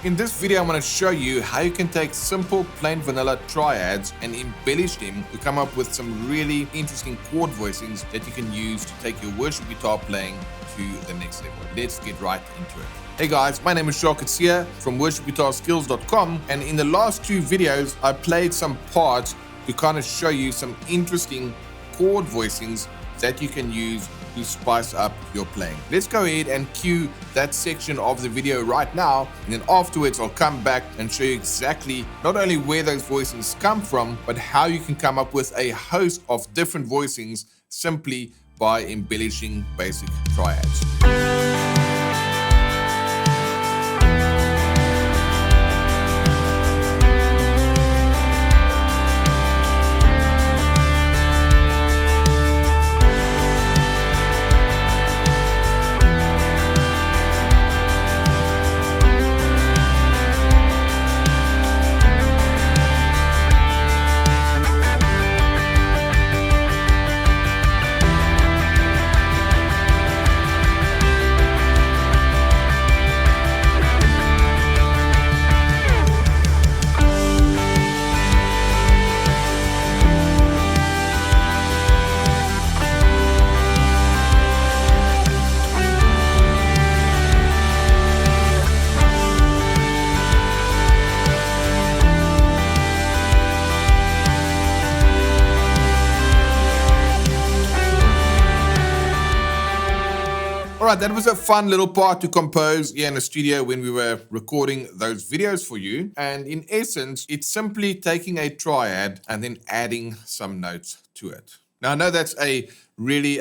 In this video, I'm going to show you how you can take simple plain vanilla triads and embellish them to come up with some really interesting chord voicings that you can use to take your worship guitar playing to the next level. Let's get right into it. Hey guys, my name is Jacques here from worshipguitarskills.com, and in the last two videos, I played some parts to kind of show you some interesting chord voicings that you can use to spice up your playing. Let's go ahead and cue that section of the video right now, and then afterwards I'll come back and show you exactly not only where those voicings come from, but how you can come up with a host of different voicings simply by embellishing basic triads. Alright, that was a fun little part to compose here in the studio when we were recording those videos for you. And in essence, it's simply taking a triad and then adding some notes to it. Now, I know that's a really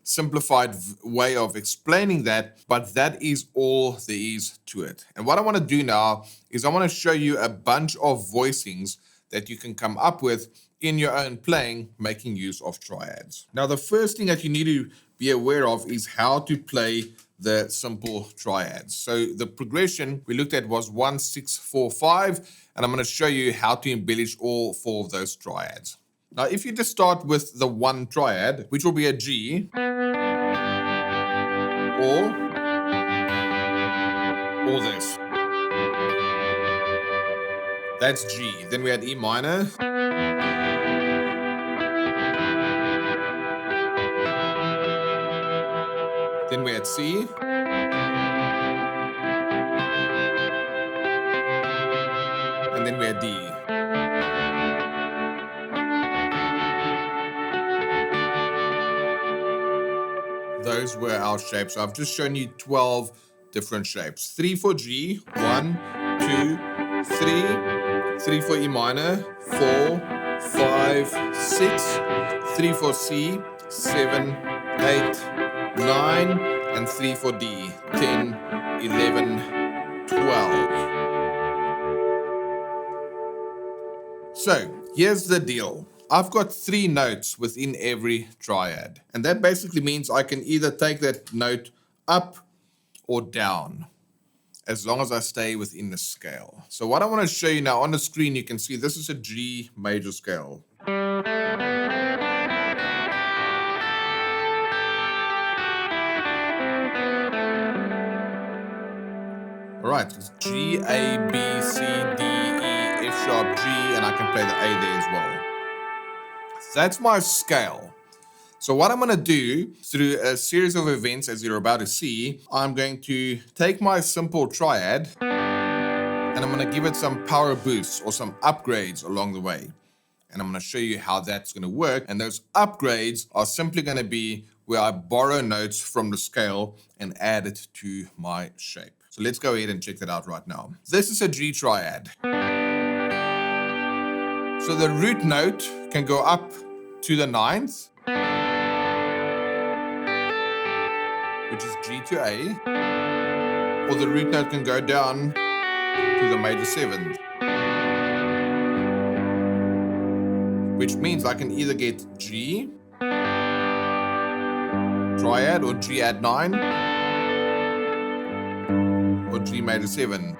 simplified way of explaining that, but that is all there is to it. And what I want to do now is I want to show you a bunch of voicings that you can come up with in your own playing, making use of triads. Now, the first thing that you need to be aware of is how to play the simple triads. So the progression we looked at was 1, 6, 4, 5, and I'm going to show you how to embellish all 4 of those triads. Now, if you just start with the 1 triad, which will be a G, or this. That's G. Then we had E minor. Then we had C. And then we had D. Those were our shapes. So I've just shown you 12 different shapes. 3 for G, 1, 2, 3. 3 for E minor, 4, 5, 6. 3 for C, 7, 8, 9, and 3 for D, 10, 11, 12. So here's the deal. I've got 3 notes within every triad, and that basically means I can either take that note up or down, as long as I stay within the scale. So what I want to show you now on the screen, you can see this is a G major scale. Alright, it's G, A, B, C, D, E, F sharp, G, and I can play the A there as well. That's my scale. So what I'm going to do through a series of events, as you're about to see, I'm going to take my simple triad and I'm going to give it some power boosts or some upgrades along the way. And I'm going to show you how that's going to work. And those upgrades are simply going to be where I borrow notes from the scale and add it to my shape. So let's go ahead and check that out right now. This is a G triad. So the root note can go up to the 9th, which is G to A, or the root note can go down to the major 7th, which means I can either get G triad or G add 9 or G major 7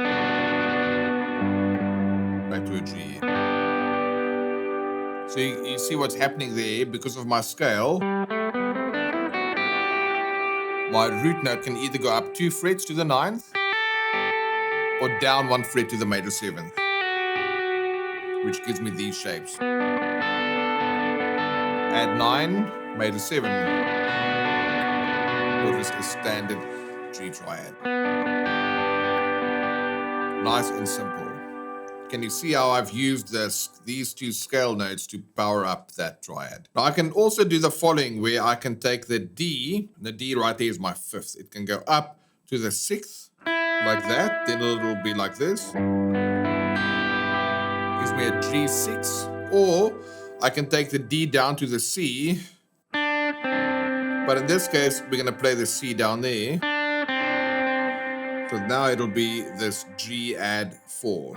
back to a G. So you see what's happening there. Because of my scale, my root note can either go up 2 frets to the 9th or down 1 fret to the major 7th, which gives me these shapes. Add 9, major 7, or just a standard G triad. Nice and simple. Can you see how I've used these two scale notes to power up that triad? Now I can also do the following, where I can take the D right there is my 5th. It can go up to the 6th, like that, then it'll be like this. Gives me a G6, or I can take the D down to the C, but in this case, we're gonna play the C down there. So now it'll be this G add 4.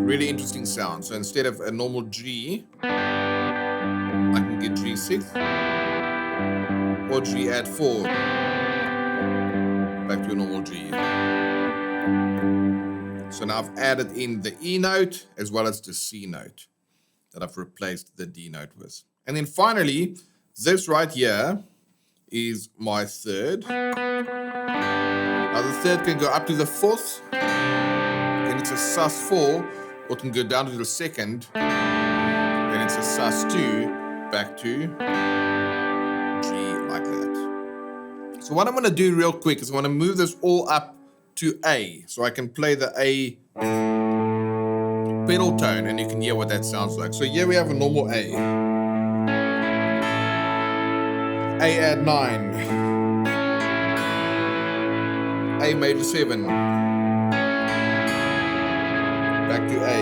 Really interesting sound. So instead of a normal G, I can get G6 or G add 4 back to a normal G. So now I've added in the E note as well as the C note that I've replaced the D note with. And then finally, this right here is my 3rd. Now the 3rd can go up to the 4th, then it's a sus4, or it can go down to the 2nd, then it's a sus2, back to G like that. So what I'm going to do real quick is I'm going to move this all up to A, so I can play the A pedal tone and you can hear what that sounds like. So here we have a normal A. A add 9. A major 7. Back to A.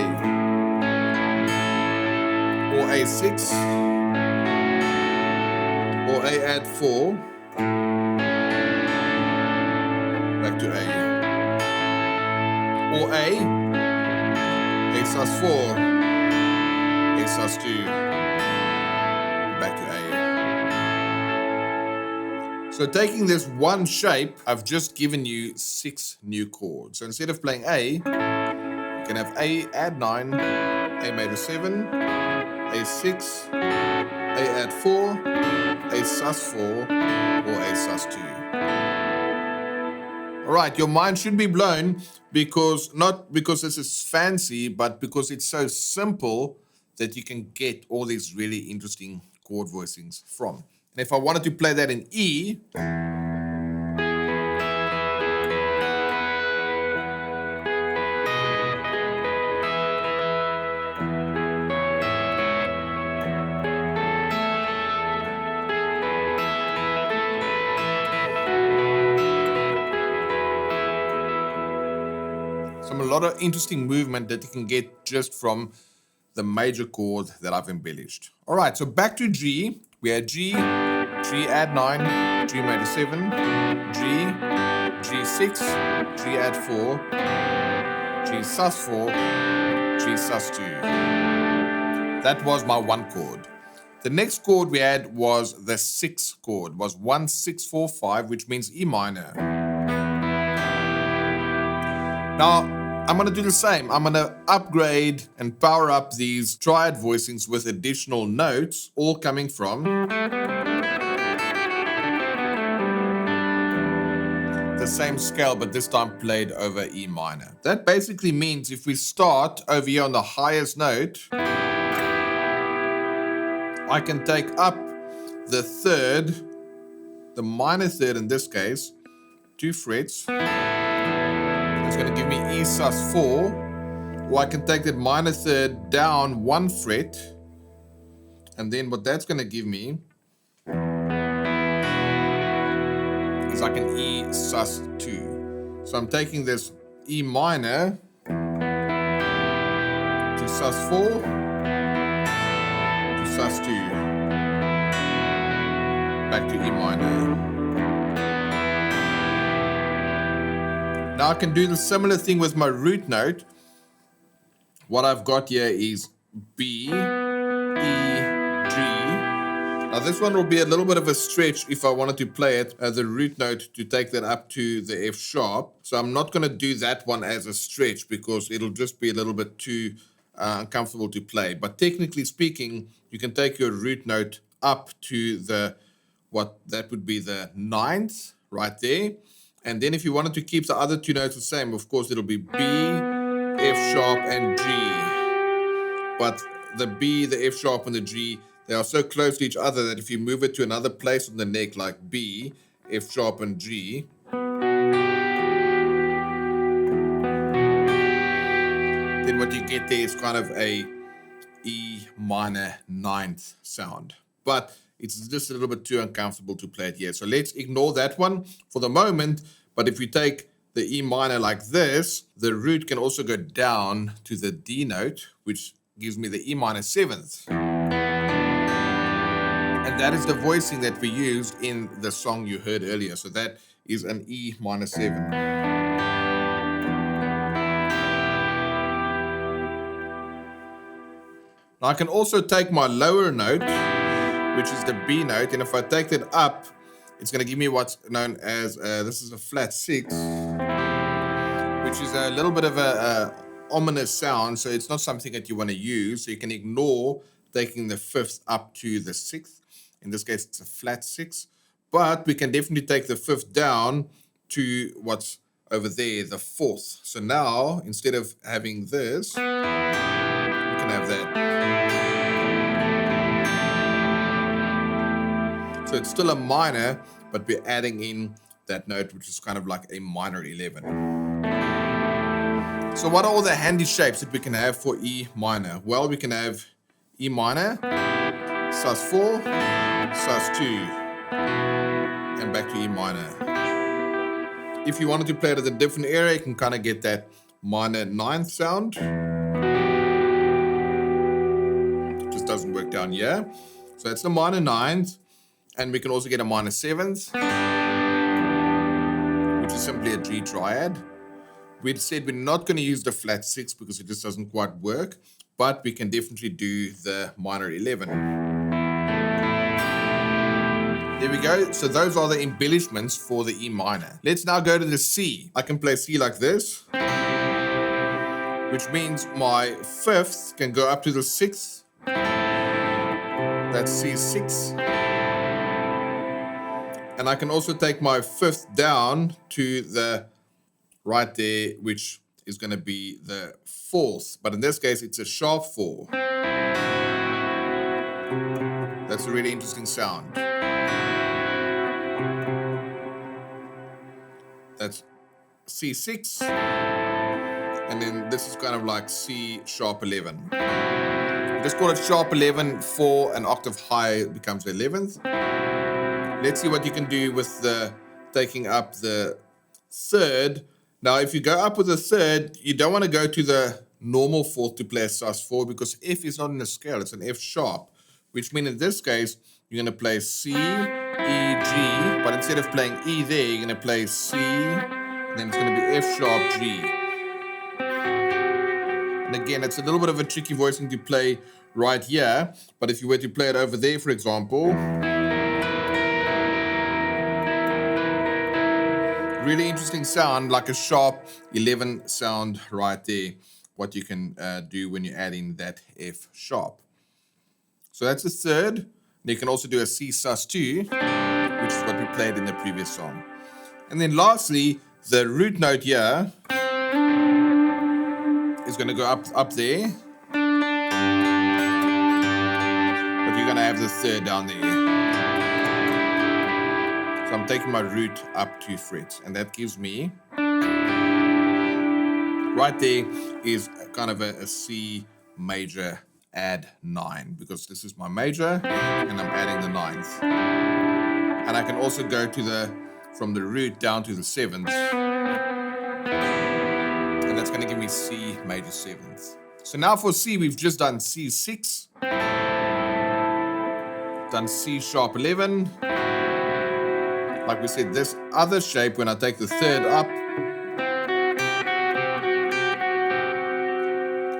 Or A6. Or A add 4. Back to A. Or A sus4, A sus2, back to A. So taking this one shape, I've just given you 6 new chords. So instead of playing A, you can have A add 9, A major 7, A6, A add 4, A sus4, or A sus2. All right, your mind should be blown not because this is fancy, but because it's so simple that you can get all these really interesting chord voicings from. And if I wanted to play that in E, a lot of interesting movement that you can get just from the major chord that I've embellished. All right, so back to G. We had G, G add 9, G major 7, G, G6, G add 4, G sus4, G sus2. That was my 1 chord. The next chord we had was the 6th chord, was 1, 6, 4, 5, which means E minor. Now, I'm going to do the same. I'm going to upgrade and power up these triad voicings with additional notes, all coming from the same scale, but this time played over E minor. That basically means if we start over here on the highest note, I can take up the 3rd, the minor 3rd in this case, 2 frets. It's going to give me E sus4, or I can take that minor 3rd down 1 fret, and then what that's going to give me is I can E sus2. So I'm taking this E minor to sus4 to sus2, back to E minor. Now I can do the similar thing with my root note. What I've got here is B, E, G. Now this one will be a little bit of a stretch if I wanted to play it as a root note to take that up to the F sharp. So I'm not going to do that one as a stretch because it'll just be a little bit too uncomfortable to play. But technically speaking, you can take your root note up to what that would be the 9th right there. And then if you wanted to keep the other two notes the same, of course, it'll be B, F sharp, and G. But the B, the F sharp, and the G, they are so close to each other that if you move it to another place on the neck, like B, F sharp, and G, then what you get there is kind of a E minor ninth sound. But it's just a little bit too uncomfortable to play it here. So let's ignore that one for the moment. But if you take the E minor like this, the root can also go down to the D note, which gives me the E minor seventh. And that is the voicing that we used in the song you heard earlier. So that is an E minor 7. Now I can also take my lower note, which is the B note, and if I take that up, it's going to give me what's known as, this is a flat 6, which is a little bit of a ominous sound, so it's not something that you want to use. So you can ignore taking the 5th up to the 6th. In this case, it's a flat 6. But we can definitely take the 5th down to what's over there, the 4th. So now, instead of having this, we can have that. So it's still a minor, but we're adding in that note, which is kind of like a minor 11. So what are all the handy shapes that we can have for E minor? Well, we can have E minor, sus4, sus2, and back to E minor. If you wanted to play it at a different area, you can kind of get that minor 9th sound. It just doesn't work down here. So it's the minor 9th. And we can also get a minor 7th, which is simply a G triad. We said we're not going to use the flat 6 because it just doesn't quite work, but we can definitely do the minor 11. There we go. So those are the embellishments for the E minor. Let's now go to the C. I can play C like this, which means my 5th can go up to the 6th. That's C6. And I can also take my 5th down to the right there, which is going to be the 4th. But in this case, it's a sharp 4. That's a really interesting sound. That's C6. And then this is kind of like C sharp 11. Just call it sharp 11, 4, an octave high becomes the 11th. Let's see what you can do with the taking up the 3rd. Now, if you go up with the 3rd, you don't want to go to the normal 4th to play a sus4 because F is not in a scale, it's an F sharp, which means in this case, you're going to play C, E, G, but instead of playing E there, you're going to play C, and then it's going to be F sharp, G. And again, it's a little bit of a tricky voicing to play right here, but if you were to play it over there, for example, really interesting sound, like a sharp 11 sound right there, what you can do when you add in that F sharp. So that's the 3rd. And you can also do a C sus2, which is what we played in the previous song. And then lastly, the root note here is going to go up there. But you're going to have the 3rd down there. So I'm taking my root up 2 frets, and that gives me, right there is kind of a C major add 9, because this is my major, and I'm adding the 9th. And I can also go to from the root down to the 7th, and that's going to give me C major 7th. So now for C, we've just done C6, done C sharp 11. Like we said, this other shape, when I take the 3rd up,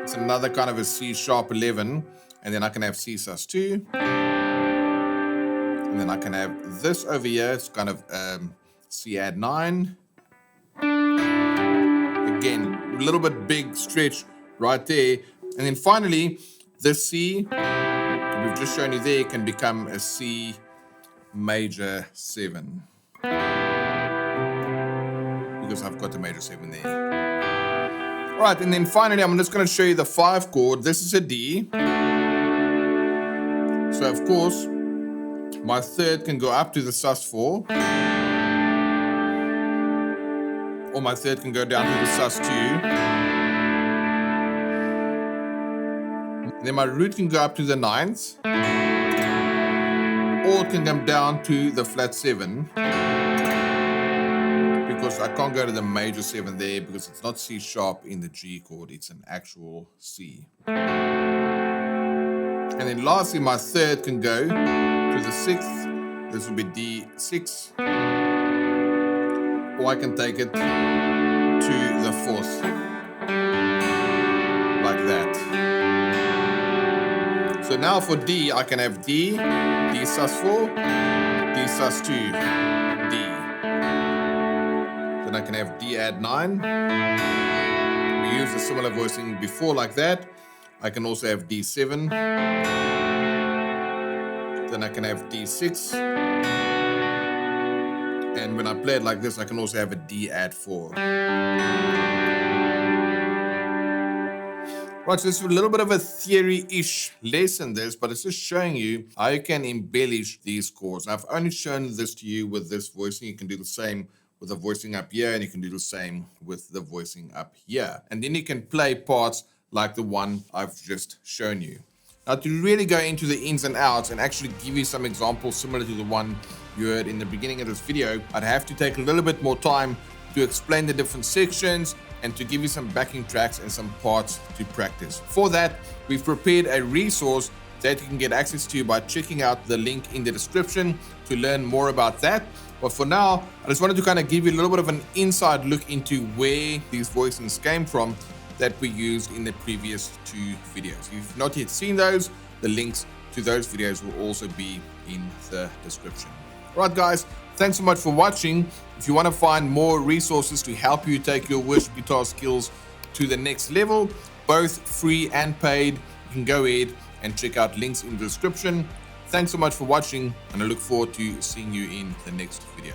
it's another kind of a C sharp 11, and then I can have C sus2, and then I can have this over here, it's kind of C add 9. Again, a little bit big stretch right there, and then finally, this C, we've just shown you there, can become a C major 7. because I've got the major 7 there. All right, and then finally, I'm just going to show you the 5 chord. This is a D. So, of course, my third can go up to the sus4. Or my third can go down to the sus2. And then my root can go up to the 9th. Or it can come down to the flat 7. Because I can't go to the major 7 there because it's not C sharp in the G chord, it's an actual C. And then lastly, my third can go to the 6th. This will be D6. Or I can take it to the 4th. Like that. So now for D, I can have D, D sus4, D sus2, D. Then I can have D add 9. We used a similar voicing before like that. I can also have D7. Then I can have D6. And when I play it like this, I can also have a D add 4. Right, so it's a little bit of a theory-ish lesson this, but it's just showing you how you can embellish these chords. I've only shown this to you with this voicing. You can do the same with the voicing up here, and you can do the same with the voicing up here. And then you can play parts like the one I've just shown you. Now, to really go into the ins and outs and actually give you some examples similar to the one you heard in the beginning of this video, I'd have to take a little bit more time to explain the different sections and to give you some backing tracks and some parts to practice. For that, we've prepared a resource that you can get access to by checking out the link in the description to learn more about that. But for now, I just wanted to kind of give you a little bit of an inside look into where these voicings came from that we used in the previous 2 videos. If you've not yet seen those, the links to those videos will also be in the description. All right, guys, thanks so much for watching. If you want to find more resources to help you take your worship guitar skills to the next level, both free and paid, you can go ahead and check out links in the description. Thanks so much for watching, and I look forward to seeing you in the next video.